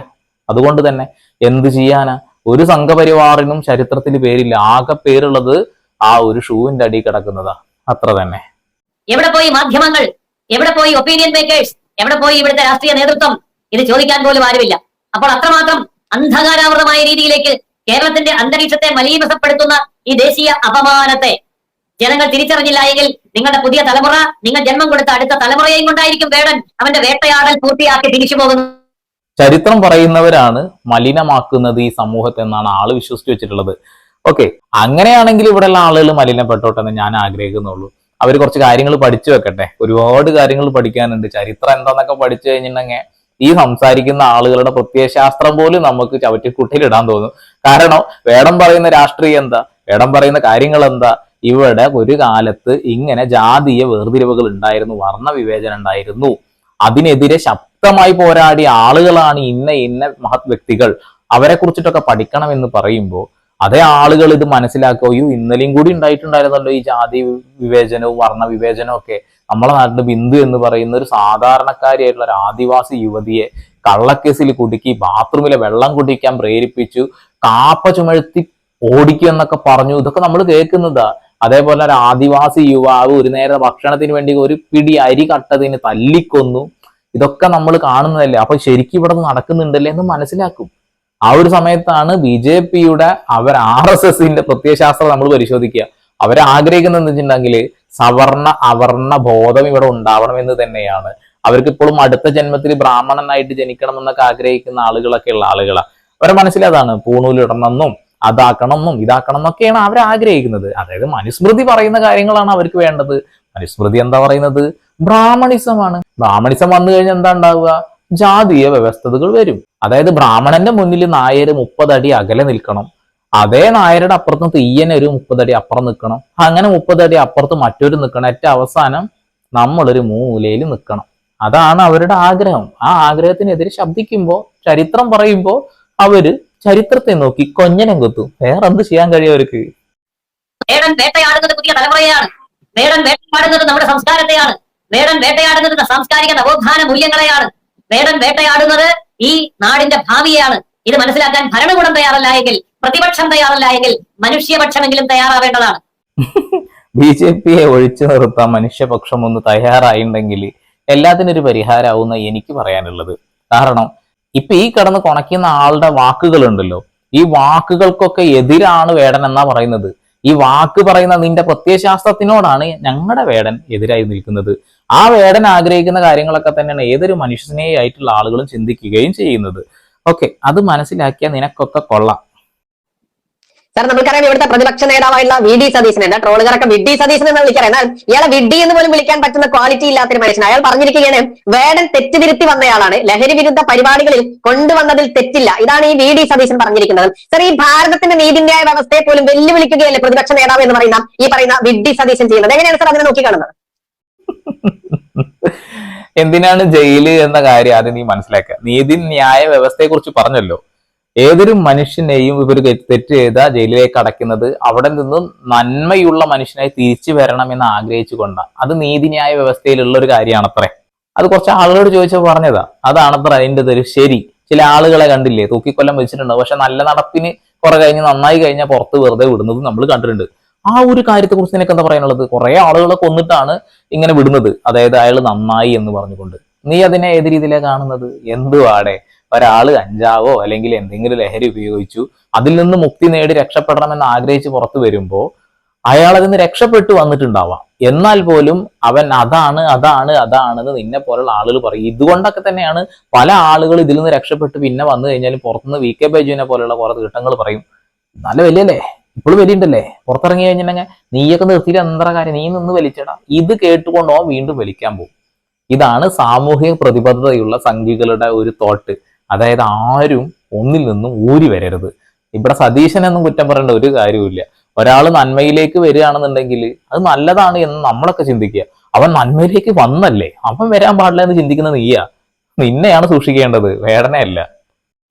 അതുകൊണ്ട് തന്നെ എന്ത് ചെയ്യാനാ? ഒരു സംഘപരിവാറിനും ചരിത്രത്തിൽ പേരില്ല. ആകെ പേരുള്ളത് ആ ഒരു ഷൂവിന്റെ അടി കിടക്കുന്നതാ. അത്ര തന്നെ. എവിടെ പോയി മാധ്യമങ്ങൾ? എവിടെ പോയി ഒപ്പീനിയൻ മേക്കേഴ്സ്? എവിടെ പോയി ഇവിടുത്തെ രാഷ്ട്രീയ നേതൃത്വം? ഇത് ചോദിക്കാൻ പോലും ആരുമില്ല. അപ്പോൾ അത്രമാത്രം അന്ധകാരാവൃതമായ രീതിയിലേക്ക് കേരളത്തിന്റെ അന്തരീക്ഷത്തെ മലീമസപ്പെടുത്തുന്ന ഈ ദേശീയ അപമാനത്തെ ജനങ്ങൾ തിരിച്ചറിഞ്ഞില്ല എങ്കിൽ നിങ്ങളുടെ പുതിയ തലമുറ, നിങ്ങൾ ജന്മം കൊടുത്ത അടുത്ത തലമുറയെയും കൊണ്ടായിരിക്കും വേടൻ അവന്റെ വേട്ടയാടൽ പൂർത്തിയാക്കി തിരിച്ചു പോകുന്നത്. ചരിത്രം പറയുന്നവരാണ് മലിനമാക്കുന്നത് ഈ സമൂഹത്തെ എന്നാണ് ആള് വിശ്വസിച്ച് വെച്ചിട്ടുള്ളത്. ഓക്കെ, അങ്ങനെയാണെങ്കിൽ ഇവിടെയുള്ള ആളുകൾ മലിനപ്പെട്ടോട്ടെന്ന് ഞാൻ ആഗ്രഹിക്കുന്നുള്ളൂ. അവർ കുറച്ച് കാര്യങ്ങൾ പഠിച്ചു വെക്കട്ടെ. ഒരുപാട് കാര്യങ്ങൾ പഠിക്കാനുണ്ട്. ചരിത്രം എന്താന്നൊക്കെ പഠിച്ചു കഴിഞ്ഞിട്ടുണ്ടെങ്കിൽ ഈ സംസാരിക്കുന്ന ആളുകളുടെ പ്രത്യയശാസ്ത്രം പോലും നമുക്ക് ചവറ്റിക്കുട്ടയിലിടാൻ തോന്നും. കാരണം വേടം പറയുന്ന രാഷ്ട്രീയം എന്താ, വേടം പറയുന്ന കാര്യങ്ങൾ എന്താ? ഇവിടെ ഒരു കാലത്ത് ഇങ്ങനെ ജാതീയ വേർതിരിവുകൾ ഉണ്ടായിരുന്നു, വർണ്ണവിവേചനം ഉണ്ടായിരുന്നു. അതിനെതിരെ ശക്തമായി പോരാടിയ ആളുകളാണ് ഇന്ന മഹത് വ്യക്തികൾ. അവരെ കുറിച്ചിട്ടൊക്കെ പഠിക്കണം എന്ന് പറയുമ്പോൾ അതേ ആളുകൾ ഇത് മനസ്സിലാക്കുകയോ ഇന്നലെയും കൂടി ഉണ്ടായിട്ടുണ്ടായിരുന്നല്ലോ ഈ ജാതി വിവേചനവും വർണ്ണ വിവേചനവും ഒക്കെ. നമ്മളെ നാട്ടിൽ ബിന്ദു എന്ന് പറയുന്ന ഒരു സാധാരണക്കാരിയായിട്ടുള്ള ഒരു ആദിവാസി യുവതിയെ കള്ളക്കേസിൽ കുടുക്കി ബാത്റൂമിലെ വെള്ളം കുടിക്കാൻ പ്രേരിപ്പിച്ചു, കാപ്പ ചുമഴ്ത്തി ഓടിക്കുക എന്നൊക്കെ പറഞ്ഞു. ഇതൊക്കെ നമ്മൾ കേൾക്കുന്നതാ. അതേപോലെ ഒരു ആദിവാസി യുവാവ് ഒരു നേരം ഭക്ഷണത്തിന് വേണ്ടി ഒരു പിടി അരി കട്ടതിന് തല്ലിക്കൊന്നു. ഇതൊക്കെ നമ്മൾ കാണുന്നതല്ലേ. അപ്പൊ ശരിക്കും ഇവിടെ നടക്കുന്നുണ്ടല്ലേ എന്ന് മനസ്സിലാക്കും. ആ ഒരു സമയത്താണ് BJP-യുടെ അവർ RSSന്റെ പ്രത്യയശാസ്ത്രം നമ്മൾ പരിശോധിക്കുക. അവരെ ആഗ്രഹിക്കുന്നത് എന്താ വെച്ചിട്ടുണ്ടെങ്കിൽ സവർണ അവർണ ബോധം ഇവിടെ ഉണ്ടാവണം എന്ന് തന്നെയാണ്. അവർക്ക് ഇപ്പോഴും അടുത്ത ജന്മത്തിൽ ബ്രാഹ്മണനായിട്ട് ജനിക്കണം എന്നൊക്കെ ആഗ്രഹിക്കുന്ന ആളുകളൊക്കെ ഉള്ള ആളുകളാണ്. അവരെ മനസ്സിലതാണ് പൂണൂലിടണമെന്നും അതാക്കണമെന്നും ഇതാക്കണം എന്നൊക്കെയാണ് അവർ ആഗ്രഹിക്കുന്നത്. അതായത് മനുസ്മൃതി പറയുന്ന കാര്യങ്ങളാണ് അവർക്ക് വേണ്ടത്. മനുസ്മൃതി എന്താ പറയുന്നത്? ബ്രാഹ്മണിസമാണ്. ബ്രാഹ്മണിസം വന്നു കഴിഞ്ഞാൽ എന്താ ഉണ്ടാവുക? ജാതീയ വ്യവസ്ഥതകൾ വരും. അതായത് ബ്രാഹ്മണന്റെ മുന്നിൽ നായര് 30 അടി അകലെ നിൽക്കണം, അതേ നായരുടെ അപ്പുറത്ത് തീയനെ ഒരു 30 അടി അപ്പുറം നിൽക്കണം, അങ്ങനെ 30 അടി അപ്പുറത്ത് മറ്റൊരു നിൽക്കണം, ഏറ്റവും അവസാനം നമ്മളൊരു മൂലയിൽ നിൽക്കണം. അതാണ് അവരുടെ ആഗ്രഹം. ആ ആഗ്രഹത്തിനെതിരെ ശബ്ദിക്കുമ്പോൾ, ചരിത്രം പറയുമ്പോൾ അവര് ചരിത്രത്തെ നോക്കി കൊഞ്ഞനം കുത്തും. വേറെ എന്ത് ചെയ്യാൻ കഴിയും അവർക്ക്? വേടൻ വേട്ടയാടുന്നത് പുതിയ തലമുറയെയാണ്. വേടൻ വേട്ടയാടുന്നത് നമ്മുടെ സംസ്കാരത്തെയാണ്. വേടൻ വേട്ടയാടുന്നത് സാംസ്കാരിക നവോത്ഥാന മൂല്യങ്ങളെയാണ്. വേടൻ വേട്ടയാടുന്നത് ഈ നാടിന്റെ ഭാവിയെയാണ്. ഇത് മനസ്സിലാക്കാൻ ഭരണകൂടം തയ്യാറല്ല എങ്കിൽ, പ്രതിപക്ഷം തയ്യാറല്ല എങ്കിൽ, മനുഷ്യപക്ഷമെങ്കിലും തയ്യാറാവേണ്ടതാണ്. BJPയെ ഒഴിച്ചു നിർത്താൻ മനുഷ്യപക്ഷം ഒന്ന് തയ്യാറായിട്ടുണ്ടെങ്കിൽ എല്ലാത്തിനും ഒരു പരിഹാരമാവുന്ന എനിക്ക് പറയാനുള്ളത്. കാരണം ഇപ്പൊ ഈ കിടന്ന് കൊണക്കുന്ന ആളുടെ വാക്കുകളുണ്ടല്ലോ, ഈ വാക്കുകൾക്കൊക്കെ എതിരാണ് വേടൻ എന്നാ പറയുന്നത്. ഈ വാക്ക് പറയുന്ന നിന്റെ പ്രത്യയശാസ്ത്രത്തിനോടാണ് ഞങ്ങളുടെ വേടൻ എതിരായി നിൽക്കുന്നത്. ആ വേടൻ ആഗ്രഹിക്കുന്ന കാര്യങ്ങളൊക്കെ തന്നെയാണ് ഏതൊരു മനുഷ്യസ്നേഹിയായിട്ടുള്ള ആളുകളും ചിന്തിക്കുകയും ചെയ്യുന്നത്. ഓക്കെ, അത് മനസ്സിലാക്കിയാൽ നിനക്കൊക്കെ കൊള്ളാം. സാർ, നമുക്കറിയാം ഇവിടുത്തെ പ്രതിപക്ഷ നേതാവായിട്ടുള്ള VD സതീശൻ, എന്താ ട്രോളുകാരൊക്കെ വിഡ്ഢി സതീശൻ എന്ന് വിളിക്കാൻ, എന്നാൽ ഇയാളെ വിഡ്ഢി എന്ന് പോലും വിളിക്കാൻ പറ്റുന്ന ക്വാളിറ്റി ഇല്ലാത്തൊരു മനുഷ്യൻ. അയാൾ പറഞ്ഞിരിക്കുകയാണ് വേടൻ തെറ്റുതിരുത്തി വന്നയാളാണ്, ലഹരി വിരുദ്ധ പരിപാടികളിൽ കൊണ്ടുവന്നതിൽ തെറ്റില്ല. ഇതാണ് ഈ VD സതീശൻ പറഞ്ഞിരിക്കുന്നത്. സാർ, ഈ ഭാരതത്തിന്റെ നീതിന്യായ വ്യവസ്ഥയെ പോലും വെല്ലുവിളിക്കുകയല്ലേ പ്രതിപക്ഷ നേതാവ് എന്ന് പറയുന്ന ഈ പറയുന്ന വിഡ്ഢി സതീശൻ ചെയ്യുന്നത്? എങ്ങനെയാണ് സാർ അതിനെ നോക്കിക്കാണുന്നത്? എന്തിനാണ് ജയില് എന്ന കാര്യം ആദ്യം നീ മനസ്സിലാക്കുക. നീതിന്യായ വ്യവസ്ഥയെ കുറിച്ച് പറഞ്ഞല്ലോ. ഏതൊരു മനുഷ്യനെയും ഇവർ തെറ്റ് ചെയ്താൽ ജയിലിലേക്ക് അടയ്ക്കുന്നത് അവിടെ നിന്നും നന്മയുള്ള മനുഷ്യനായി തിരിച്ചു വരണമെന്ന് ആഗ്രഹിച്ചുകൊണ്ടാണ്. അത് നീതിന്യായ വ്യവസ്ഥയിലുള്ള ഒരു കാര്യമാണത്രേ. അത് കുറച്ച് ആളുകളോട് ചോദിച്ചപ്പോൾ പറഞ്ഞതാ. അതാണത്ര അതിൻ്റെ ഒരു ശരി. ചില ആളുകളെ കണ്ടില്ലേ, തൂക്കിക്കൊല്ലം വെച്ചിട്ടുണ്ട്, പക്ഷെ നല്ല നടപ്പിന് കുറെ കഴിഞ്ഞ് നന്നായി കഴിഞ്ഞാൽ പുറത്ത് വെറുതെ വിടുന്നത് നമ്മൾ കണ്ടിട്ടുണ്ട്. ആ ഒരു കാര്യത്തെ കുറിച്ച് നിനക്ക് എന്താ പറയാനുള്ളത്? കുറെ ആളുകളെ കൊന്നിട്ടാണ് ഇങ്ങനെ വിടുന്നത്, അതായത് അയാൾ നന്നായി എന്ന് പറഞ്ഞുകൊണ്ട്. നീ അതിനെ ഏത് രീതിയിലാണ് കാണുന്നത്? എന്തുവാടെ, ഒരാള് കഞ്ചാവോ അല്ലെങ്കിൽ എന്തെങ്കിലും ലഹരി ഉപയോഗിച്ചു അതിൽ നിന്ന് മുക്തി നേടി രക്ഷപ്പെടണമെന്ന് ആഗ്രഹിച്ച് പുറത്തു വരുമ്പോൾ അയാൾ അതിന് രക്ഷപ്പെട്ടു വന്നിട്ടുണ്ടാവാം. എന്നാൽ പോലും അവൻ അതാണ് അതാണ് അതാണെന്ന് നിന്നെ പോലുള്ള ആളുകൾ പറയും. ഇതുകൊണ്ടൊക്കെ തന്നെയാണ് പല ആളുകൾ ഇതിൽ നിന്ന് രക്ഷപ്പെട്ട് പിന്നെ വന്നു കഴിഞ്ഞാലും പുറത്തുനിന്ന് VK ബൈജുവിനെ പോലുള്ള കുറെ തീട്ടങ്ങൾ പറയും, നല്ല വലിയല്ലേ, ഇപ്പോഴും വലിയുണ്ടല്ലേ, പുറത്തിറങ്ങി കഴിഞ്ഞിട്ടുണ്ടെങ്കിൽ നീയൊക്കെ നിർത്തിയിട്ട് എന്താ കാര്യം, നീ നിന്ന് വലിച്ചടാ. ഇത് കേട്ടുകൊണ്ടോ വീണ്ടും വലിക്കാൻ പോകും. ഇതാണ് സാമൂഹിക പ്രതിബദ്ധതയുള്ള സംഘികളുടെ ഒരു തോട്ട്. അതായത് ആരും ഒന്നിൽ നിന്നും ഊരി വരരുത്. ഇവിടെ സതീശനൊന്നും കുറ്റം പറയേണ്ട ഒരു കാര്യവുമില്ല. ഒരാൾ നന്മയിലേക്ക് വരികയാണെന്നുണ്ടെങ്കിൽ അത് നല്ലതാണ് എന്ന് നമ്മളൊക്കെ ചിന്തിക്കുക. അവൻ നന്മയിലേക്ക് വന്നല്ലേ, അവൻ വരാൻ പാടില്ല എന്ന് ചിന്തിക്കുന്ന നീയാ. നിന്നെയാണ് സൂക്ഷിക്കേണ്ടത്, വേടനെ അല്ല.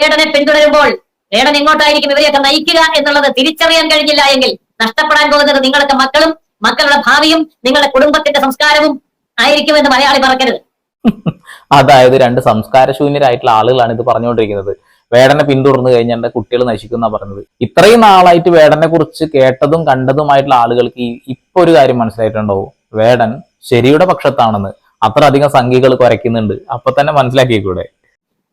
വേടനെ പിന്തുടരുമ്പോൾ വേടൻ എങ്ങോട്ടായിരിക്കും ഇവരെയൊക്കെ നയിക്കുക എന്നുള്ളത് തിരിച്ചറിയാൻ കഴിഞ്ഞില്ല എങ്കിൽ നഷ്ടപ്പെടാൻ പോകുന്നത് നിങ്ങളുടെ മക്കളും മക്കളുടെ ഭാവിയും നിങ്ങളുടെ കുടുംബത്തിന്റെ സംസ്കാരവും ആയിരിക്കുമെന്ന് മലയാളി മറക്കരുത്. അതായത് രണ്ട് സംസ്കാരശൂന്യരായിട്ടുള്ള ആളുകളാണ് ഇത് പറഞ്ഞുകൊണ്ടിരിക്കുന്നത്. വേടനെ പിന്തുടർന്നു കഴിഞ്ഞാൽ കുട്ടികൾ നശിക്കുന്ന പറഞ്ഞത്. ഇത്രയും നാളായിട്ട് വേടനെ കുറിച്ച് കേട്ടതും കണ്ടതുമായിട്ടുള്ള ആളുകൾക്ക് ഇപ്പൊ ഒരു കാര്യം മനസ്സിലായിട്ടുണ്ടാവും, വേടൻ ശരിയുടെ പക്ഷത്താണെന്ന്. അത്ര അധികം സംഖ്യകൾ കുറയ്ക്കുന്നുണ്ട്, അപ്പൊ തന്നെ മനസ്സിലാക്കിക്കൂടെ?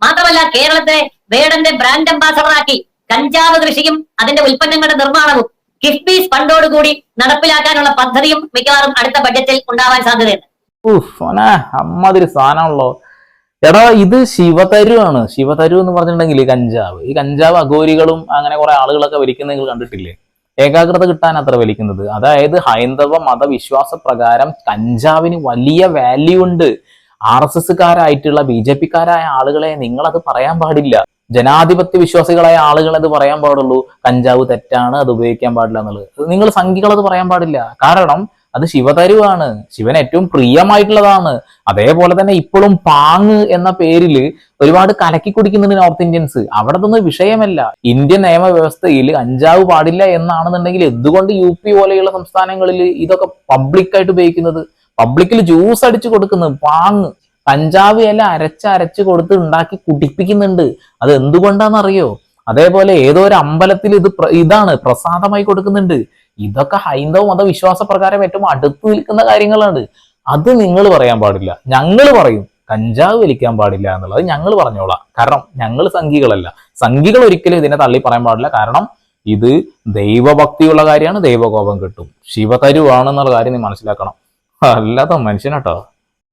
മാത്രമല്ല, കേരളത്തെ വേടന്റെ ബ്രാൻഡ് അംബാസഡറാക്കി കഞ്ചാവ് കൃഷിയും അതിന്റെ ഉൽപ്പന്നങ്ങളുടെ നിർമ്മാണവും കിഫ്ബീസ് ഫണ്ടോടുകൂടി നടപ്പിലാക്കാനുള്ള പദ്ധതിയും മിക്കവാറും അടുത്ത ബഡ്ജറ്റിൽ ഉണ്ടാവാൻ സാധ്യതയുണ്ട്. അമ്മാതിരി സാധനമാണല്ലോ. എടാ, ഇത് ശിവതരുവാണ്. ശിവതരു എന്ന് പറഞ്ഞിട്ടുണ്ടെങ്കിൽ കഞ്ചാവ്, ഈ കഞ്ചാവ് അഘോരികളും അങ്ങനെ കുറെ ആളുകളൊക്കെ വലിക്കുന്ന നിങ്ങൾ കണ്ടിട്ടില്ലേ? ഏകാഗ്രത കിട്ടാൻ അത്ര വലിക്കുന്നത്. അതായത് ഹൈന്ദവ മതവിശ്വാസ പ്രകാരം കഞ്ചാവിന് വലിയ വാല്യൂ ഉണ്ട്. RSSകാരായിട്ടുള്ള BJPക്കാരായ ആളുകളെ നിങ്ങളത് പറയാൻ പാടില്ല. ജനാധിപത്യ വിശ്വാസികളായ ആളുകളെ അത് പറയാൻ പാടുള്ളൂ. കഞ്ചാവ് തെറ്റാണ്, അത് ഉപയോഗിക്കാൻ പാടില്ല എന്നുള്ളത്. നിങ്ങൾ സംഘികളത് പറയാൻ പാടില്ല. കാരണം അത് ശിവതരുവാണ്, ശിവന് ഏറ്റവും പ്രിയമായിട്ടുള്ളതാണ്. അതേപോലെ തന്നെ ഇപ്പോഴും പാങ് എന്ന പേരിൽ ഒരുപാട് കലക്കി കുടിക്കുന്നുണ്ട് നോർത്ത് ഇന്ത്യൻസ്. അവിടെ ഒന്നും വിഷയമല്ല. ഇന്ത്യൻ നിയമവ്യവസ്ഥയിൽ കഞ്ചാവ് പാടില്ല എന്നാണെന്നുണ്ടെങ്കിൽ എന്തുകൊണ്ട് UP പോലെയുള്ള സംസ്ഥാനങ്ങളിൽ ഇതൊക്കെ പബ്ലിക്കായിട്ട് ഉപയോഗിക്കുന്നത്? പബ്ലിക്കിൽ ജ്യൂസ് അടിച്ചു കൊടുക്കുന്നത് പാങ്, കഞ്ചാവ് എല്ലാം അരച്ച് കൊടുത്ത് ഉണ്ടാക്കി കുടിപ്പിക്കുന്നുണ്ട്. അത് എന്തുകൊണ്ടാണെന്നറിയോ? അതേപോലെ ഏതോ ഒരു അമ്പലത്തിൽ ഇതാണ് പ്രസാദമായി കൊടുക്കുന്നുണ്ട്. ഇതൊക്കെ ഹൈന്ദവ മതവിശ്വാസ പ്രകാരം ഏറ്റവും അടുത്ത് നിൽക്കുന്ന കാര്യങ്ങളാണ്. അത് നിങ്ങൾ പറയാൻ പാടില്ല. ഞങ്ങൾ പറയും കഞ്ചാവ് വലിക്കാൻ പാടില്ല എന്നുള്ളത് ഞങ്ങൾ പറഞ്ഞോളാം. കാരണം ഞങ്ങൾ സംഘികളല്ല. സംഘികൾ ഒരിക്കലും ഇതിനെ തള്ളി പറയാൻ പാടില്ല. കാരണം ഇത് ദൈവഭക്തിയുള്ള കാര്യമാണ്, ദൈവകോപം കിട്ടും. ശിവതരുവാണെന്നുള്ള കാര്യം നീ മനസ്സിലാക്കണം. അല്ലാത്ത മനുഷ്യനാട്ടോ.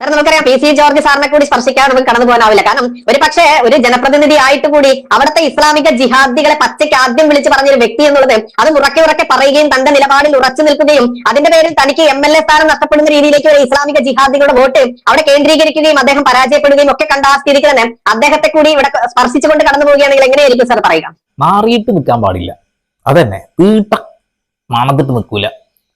കാരണം നമുക്കറിയാം പി സി ജോർജ് സാറിനെ കൂടി സ്പർശിക്കാതെ നമുക്ക് കടന്നു പോകാനാവില്ല. കാരണം ഒരു പക്ഷേ ഒരു ജനപ്രതിനിധി ആയിട്ട് കൂടി അവിടുത്തെ ഇസ്ലാമിക ജിഹാദികളെ പച്ചയ്ക്ക് ആദ്യം വിളിച്ച് പറഞ്ഞൊരു വ്യക്തി എന്നുള്ളത് അത് ഉറക്കെ പറയുകയും തന്റെ നിലപാടിൽ ഉറച്ചു നിൽക്കുകയും അതിന്റെ പേരിൽ തനിക്ക് MLA സ്ഥാനം നഷ്ടപ്പെടുന്ന രീതിയിലേക്ക് ഒരു ഇസ്ലാമിക ജിഹാദികളുടെ വോട്ട് അവിടെ കേന്ദ്രീകരിക്കുകയും അദ്ദേഹം പരാജയപ്പെടുകയും ഒക്കെ കണ്ട ആ സ്ഥിതിക്ക് തന്നെ അദ്ദേഹത്തെ കൂടി ഇവിടെ സ്പർശിച്ചുകൊണ്ട് കടന്നു പോവുകയാണെങ്കിൽ എങ്ങനെയായിരിക്കും സാർ പറയുക? മാറിയിട്ട് നിൽക്കാൻ പാടില്ല, അതന്നെ തീട്ട മണത്തിട്ട് നിൽക്കൂല.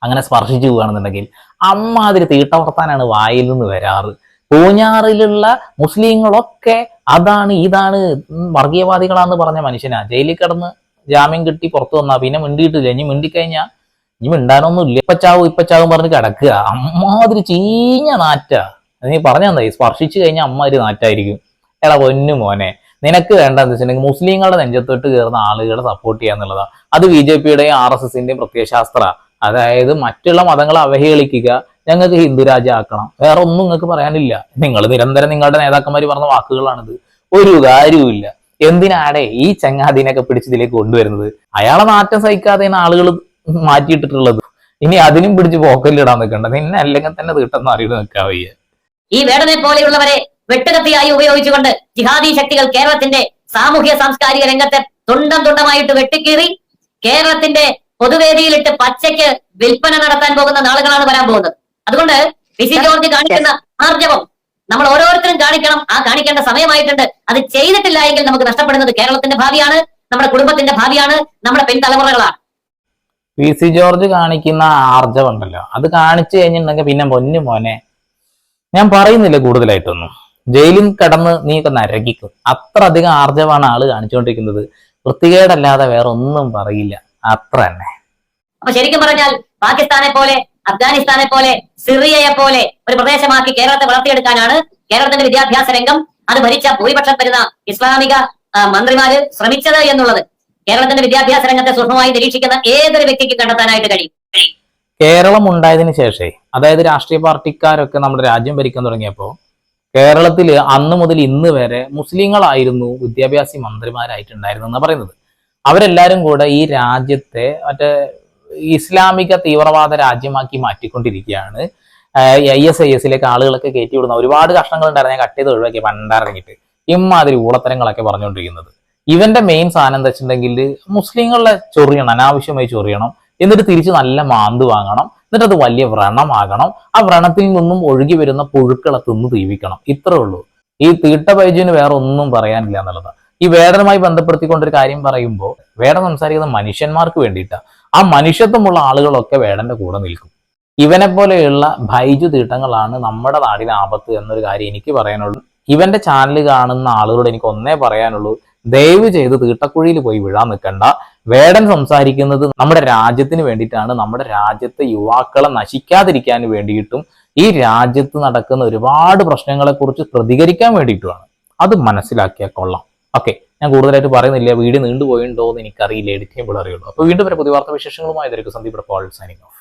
അങ്ങനെ സ്പർശിച്ചു പോവുകയാണെന്നുണ്ടെങ്കിൽ അമ്മാതിരി തീട്ട വർത്താനാണ് വായിൽ നിന്ന് വരാറ്. പൂഞ്ഞാറിലുള്ള മുസ്ലിങ്ങളൊക്കെ അതാണ് ഇതാണ് വർഗീയവാദികളാന്ന് പറഞ്ഞ മനുഷ്യനാ ജയിലിൽ കിടന്ന് ജാമ്യം കിട്ടി പുറത്തു വന്നാ പിന്നെ മിണ്ടിയിട്ടില്ല. ഇനി മിണ്ടിക്കഴിഞ്ഞാൽ ഇനി മിണ്ടാനൊന്നുമില്ല. ഇപ്പച്ചാവും പറഞ്ഞ് കിടക്കുക. അമ്മാതിരി ചീഞ്ഞ നാറ്റ. നീ പറഞ്ഞാ സ്പർശിച്ചു കഴിഞ്ഞാൽ അമ്മാതിരി നാറ്റായിരിക്കും. എടാ പൊന്നു മോനെ, നിനക്ക് വേണ്ടെന്ന് വെച്ചിട്ടുണ്ടെങ്കിൽ മുസ്ലിങ്ങളുടെ നെഞ്ചത്തോട്ട് കയറുന്ന ആളുകളെ സപ്പോർട്ട് ചെയ്യാന്നുള്ളതാ. അത് BJPയുടെയും RSSന്റെയും പ്രത്യയശാസ്ത്ര. അതായത് മറ്റുള്ള മതങ്ങളെ അവഹേളിക്കുക, ഞങ്ങൾക്ക് ഹിന്ദുരാജ്യം ആക്കണം, വേറെ ഒന്നും നിങ്ങൾക്ക് പറയാനില്ല. നിങ്ങൾ നിരന്തരം നിങ്ങളുടെ നേതാക്കന്മാര് പറഞ്ഞ വാക്കുകളാണിത്. ഒരു കാര്യവുമില്ല. എന്തിനാടെ ഈ ചങ്ങാതിനൊക്കെ പിടിച്ചതിലേക്ക് കൊണ്ടുവരുന്നത്? അയാളെ നാറ്റം സഹിക്കാതെയാണ് ആളുകൾ മാറ്റിയിട്ടിട്ടുള്ളത്. ഇനി അതിനും പിടിച്ച് പോക്കലിടാൻ നിൽക്കണ്ട. നിന്നെ അല്ലെങ്കിൽ തന്നെ തീട്ടെന്ന് അറിയിട്ട് നിൽക്കാൻ വയ്യ. ഈ വേടനെ പോലെയുള്ളവരെ വെട്ടുകത്തിയായി ഉപയോഗിച്ചുകൊണ്ട് ജിഹാദി ശക്തികൾ കേരളത്തിന്റെ സാമൂഹ്യ സാംസ്കാരിക രംഗത്തെ തുണ്ടമായിട്ട് വെട്ടിക്കീറി കേരളത്തിന്റെ പൊതുവേദിയിലിട്ട് പച്ചയ്ക്ക് വിൽപ്പന നടത്താൻ പോകുന്ന നാളുകളാണ് വരാൻ പോകുന്നത്. അതുകൊണ്ട് പി.സി. ജോർജ് കാണിക്കുന്ന ആർജവം നമ്മൾ ഓരോരുത്തരും കാണിക്കണം. ആ കാണിക്കേണ്ട സമയമായിട്ടുണ്ട്. അത് ചെയ്തിട്ടില്ല എങ്കിൽ നമുക്ക് നഷ്ടപ്പെടുന്നത് കേരളത്തിന്റെ ഭാവിയാണ്, നമ്മുടെ കുടുംബത്തിന്റെ ഭാവിയാണ്, നമ്മുടെ പിൻതലമുറകളാണ്. പി.സി. ജോർജ് കാണിക്കുന്ന ആർജവം ഉണ്ടല്ലോ, അത് കാണിച്ചു കഴിഞ്ഞിട്ടുണ്ടെങ്കിൽ പിന്നെ പൊന്നു മോനെ, ഞാൻ പറയുന്നില്ല കൂടുതലായിട്ടൊന്നും. ജയിലിൽ കിടന്ന് നീയൊക്കെ നരകിക്കും. അത്ര അധികം ആർജവാണ് ആള് കാണിച്ചുകൊണ്ടിരിക്കുന്നത്. വൃത്തികേടല്ലാതെ വേറെ ഒന്നും പറയില്ല. അത്ര തന്നെ. അപ്പൊ ശരിക്കും പറഞ്ഞാൽ പാകിസ്ഥാനെ പോലെ, അഫ്ഗാനിസ്ഥാനെ പോലെ, സിറിയയെ പോലെ ഒരു പ്രദേശമാക്കി കേരളത്തെ വളർത്തിയെടുക്കാനാണ് കേരളത്തിന്റെ വിദ്യാഭ്യാസ രംഗം, അത് ഭരിച്ച ഭൂരിപക്ഷം വരുന്ന ഇസ്ലാമിക മന്ത്രിമാര് ശ്രമിച്ചത് എന്നുള്ളത് കേരളത്തിന്റെ വിദ്യാഭ്യാസ രംഗത്തെ സൂക്ഷ്മമായി നിരീക്ഷിക്കുന്ന ഏതൊരു വ്യക്തിക്ക് കണ്ടെത്താനായിട്ട് കഴിയും. കേരളം ഉണ്ടായതിനു ശേഷേ, അതായത് രാഷ്ട്രീയ പാർട്ടിക്കാരൊക്കെ നമ്മുടെ രാജ്യം ഭരിക്കാൻ തുടങ്ങിയപ്പോൾ കേരളത്തിൽ അന്ന് മുതൽ ഇന്ന് വരെ മുസ്ലിങ്ങളായിരുന്നു വിദ്യാഭ്യാസ മന്ത്രിമാരായിട്ടുണ്ടായിരുന്നു എന്ന് പറയുന്നത്. അവരെല്ലാരും കൂടെ ഈ രാജ്യത്തെ മറ്റേ ഇസ്ലാമിക തീവ്രവാദ രാജ്യമാക്കി മാറ്റിക്കൊണ്ടിരിക്കുകയാണ്. ISIS ആളുകളൊക്കെ കയറ്റി വിടുന്ന ഒരുപാട് കഷ്ണങ്ങൾ ഉണ്ടായിരുന്നു. ഞാൻ കട്ട് ചെയ്ത് ഒഴിവാക്കി പണ്ടിറങ്ങിയിട്ട് ഇമ്മാതിരി ഊളത്തരങ്ങളൊക്കെ പറഞ്ഞുകൊണ്ടിരിക്കുന്നത്. ഇവന്റെ മെയിൻ സാധനം എന്താ വെച്ചിട്ടുണ്ടെങ്കിൽ മുസ്ലിങ്ങളെ ചൊറിയണം, അനാവശ്യമായി ചൊറിയണം, എന്നിട്ട് തിരിച്ച് നല്ല മാന്ത് വാങ്ങണം, എന്നിട്ട് അത് വലിയ വ്രണമാകണം. ആ വ്രണത്തിൽ നിന്നും ഒഴുകി വരുന്ന പുഴുക്കളെ തിന്ന് തീവിക്കണം. ഇത്രേ ഉള്ളൂ. ഈ തീട്ട ബൈജുവിന് വേറെ ഒന്നും പറയാനില്ല എന്നുള്ളതാണ്. ഈ വേടനുമായി ബന്ധപ്പെടുത്തിക്കൊണ്ടൊരു കാര്യം പറയുമ്പോൾ വേടൻ സംസാരിക്കുന്ന മനുഷ്യന്മാർക്ക് വേണ്ടിയിട്ടാണ്. ആ മനുഷ്യത്വമുള്ള ആളുകളൊക്കെ വേടന്റെ കൂടെ നിൽക്കും. ഇവനെ പോലെയുള്ള ബൈജു തീട്ടങ്ങളാണ് നമ്മുടെ നാടിന് ആപത്ത് എന്നൊരു കാര്യം എനിക്ക് പറയാനുള്ളൂ. ഇവന്റെ ചാനൽ കാണുന്ന ആളുകളോട് എനിക്ക് ഒന്നേ പറയാനുള്ളൂ, ദയവ് ചെയ്ത് തീട്ടക്കുഴിയിൽ പോയി വീഴാൻ നിൽക്കണ്ട. വേടൻ സംസാരിക്കുന്നത് നമ്മുടെ രാജ്യത്തിന് വേണ്ടിയിട്ടാണ്, നമ്മുടെ രാജ്യത്തെ യുവാക്കളെ നശിക്കാതിരിക്കാൻ വേണ്ടിയിട്ടും ഈ രാജ്യത്ത് നടക്കുന്ന ഒരുപാട് പ്രശ്നങ്ങളെ കുറിച്ച് പ്രതികരിക്കാൻ വേണ്ടിയിട്ടുമാണ്. അത് മനസ്സിലാക്കിയാൽ കൊള്ളാം. ഓക്കെ, ഞാൻ കൂടുതലായിട്ട് പറയുന്നില്ല. വീഡിയോ നീണ്ടുപോയിണ്ടോ എന്ന് എനിക്കറിയില്ല, എഡിറ്റ് ചെയ്യുമ്പോൾ അറിയുള്ളൂ. അപ്പോൾ വീണ്ടും വരെ പുതിയ വാർത്താ വിശേഷങ്ങളുമായി സന്ദീപ് പോൾ സൈനിങ് ഓഫ്.